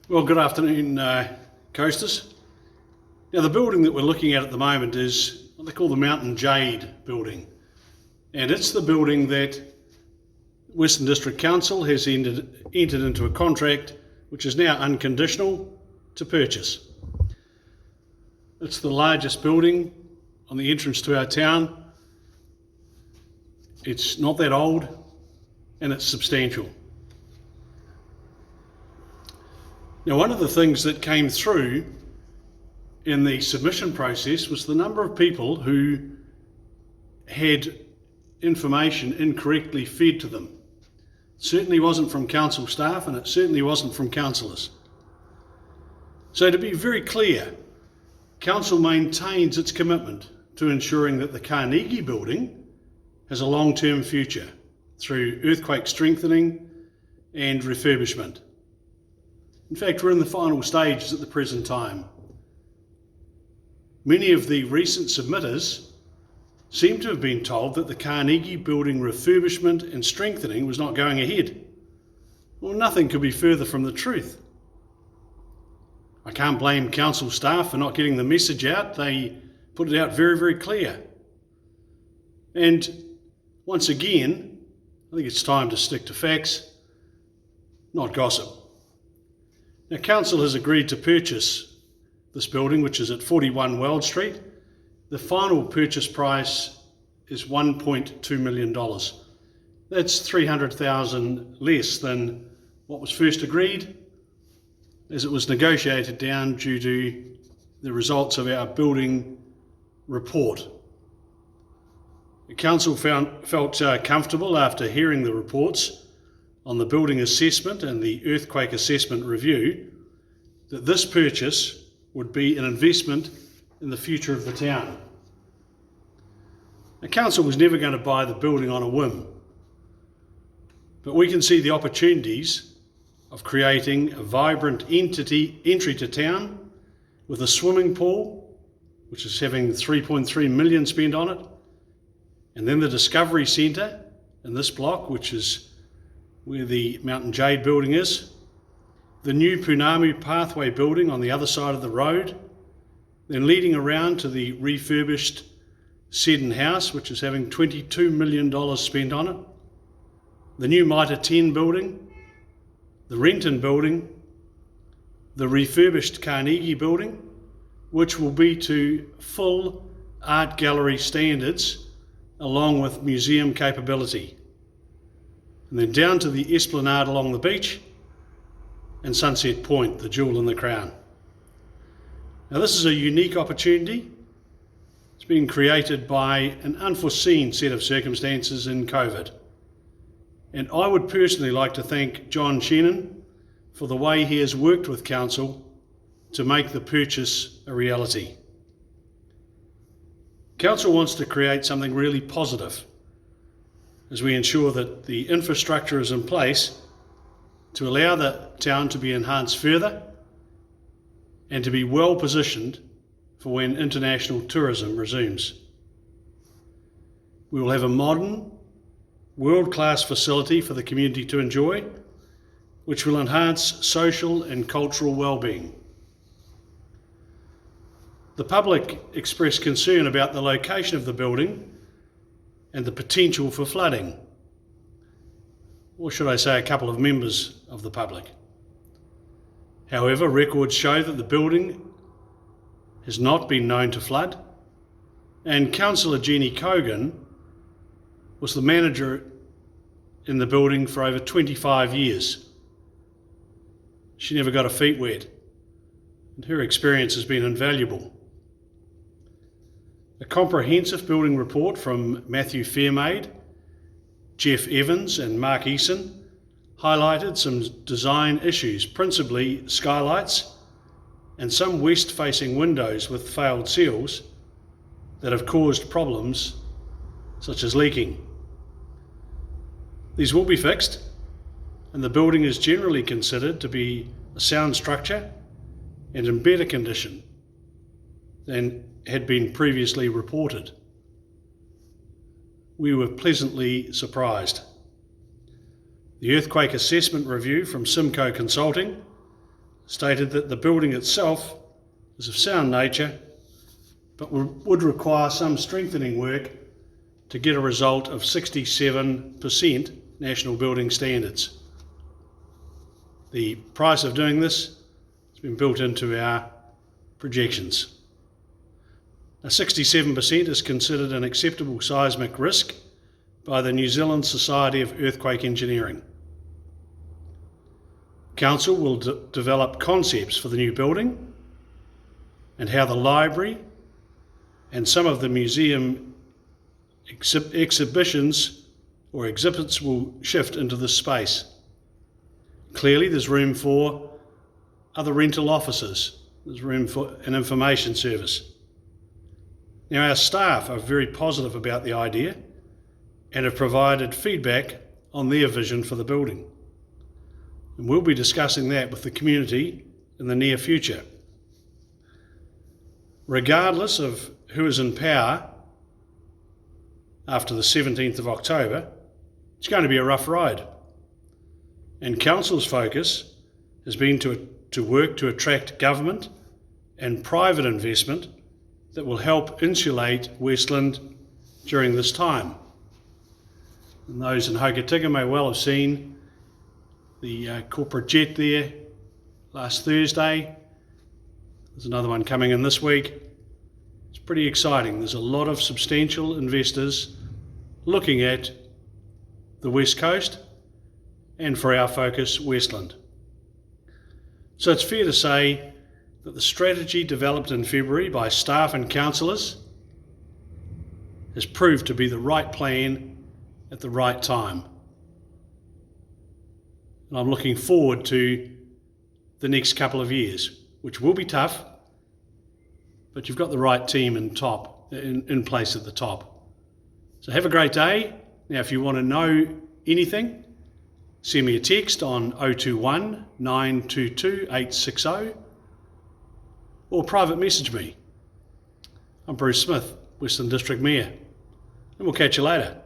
Well, good afternoon, coasters. Now, the building that we're looking at the moment is what they call the Jade building. And it's the building that Westland District Council has entered into a contract which is now unconditional to purchase. It's the largest building on the entrance to our town. It's not that old and it's substantial. Now, one of the things that came through in the submission process was the number of people who had information incorrectly fed to them. It certainly wasn't from council staff and it certainly wasn't from councillors. So to be very clear, council maintains its commitment to ensuring that the Carnegie building has a long-term future through earthquake strengthening and refurbishment. In fact, we're in the final stages at the present time. Many of the recent submitters seem to have been told that the Carnegie building refurbishment and strengthening was not going ahead. Well, nothing could be further from the truth. I can't blame council staff for not getting the message out. They put it out very, very clear. And once again, I think it's time to stick to facts, not gossip. Now, council has agreed to purchase this building, which is at 41 Weld Street. The final purchase price is $1.2 million. That's $300,000 less than what was first agreed, as it was negotiated down due to the results of our building report. The council felt comfortable after hearing the reports on the building assessment and the earthquake assessment review that this purchase would be an investment in the future of the town. The council was never going to buy the building on a whim, but we can see the opportunities of creating a vibrant entry to town with a swimming pool, which is having $3.3 million spent on it, and then the Discovery Centre in this block, which is where the Jade building is, the new Punamu Pathway building on the other side of the road, then leading around to the refurbished Seddon House, which is having $22 million spent on it, the new Mitre 10 building, the Renton building, the refurbished Carnegie building, which will be to full art gallery standards along with museum capability. And then down to the esplanade along the beach and Sunset Point, the jewel in the crown. Now, this is a unique opportunity. It's been created by an unforeseen set of circumstances in COVID. And I would personally like to thank John Shannon for the way he has worked with council to make the purchase a reality. Council wants to create something really positive as we ensure that the infrastructure is in place to allow the town to be enhanced further and to be well positioned for when international tourism resumes. We will have a modern, world-class facility for the community to enjoy, which will enhance social and cultural well-being. The public expressed concern about the location of the building and the potential for flooding, or should I say a couple of members of the public. However, records show that the building has not been known to flood, and Councillor Jeannie Cogan was the manager in the building for over 25 years. She never got her feet wet, and her experience has been invaluable. A comprehensive building report from Matthew Fairmaid, Jeff Evans and Mark Eason highlighted some design issues, principally skylights and some west-facing windows with failed seals that have caused problems such as leaking. These will be fixed, and the building is generally considered to be a sound structure and in better condition than had been previously reported. We were pleasantly surprised. The earthquake assessment review from Simcoe Consulting stated that the building itself is of sound nature, but would require some strengthening work to get a result of 67% National Building Standards. The price of doing this has been built into our projections. Now, 67% is considered an acceptable seismic risk by the New Zealand Society of Earthquake Engineering. Council will develop concepts for the new building and how the library and some of the museum exhibitions or exhibits will shift into this space. Clearly there's room for other rental offices, there's room for an information service. Now, our staff are very positive about the idea and have provided feedback on their vision for the building. And we'll be discussing that with the community in the near future. Regardless of who is in power after the 17th of October, it's going to be a rough ride. And Council's focus has been to work to attract government and private investment that will help insulate Westland during this time. And those in Hokitika may well have seen the corporate jet there last Thursday. There's another one coming in this week. It's pretty exciting. There's a lot of substantial investors looking at the West Coast and, for our focus, Westland. So it's fair to say that the strategy developed in February by staff and councillors has proved to be the right plan at the right time. And I'm looking forward to the next couple of years, which will be tough, but you've got the right team in place at the top. So have a great day. Now, if you want to know anything, send me a text on 021 922 860 or private message me. I'm Bruce Smith, Westland District Mayor, and we'll catch you later.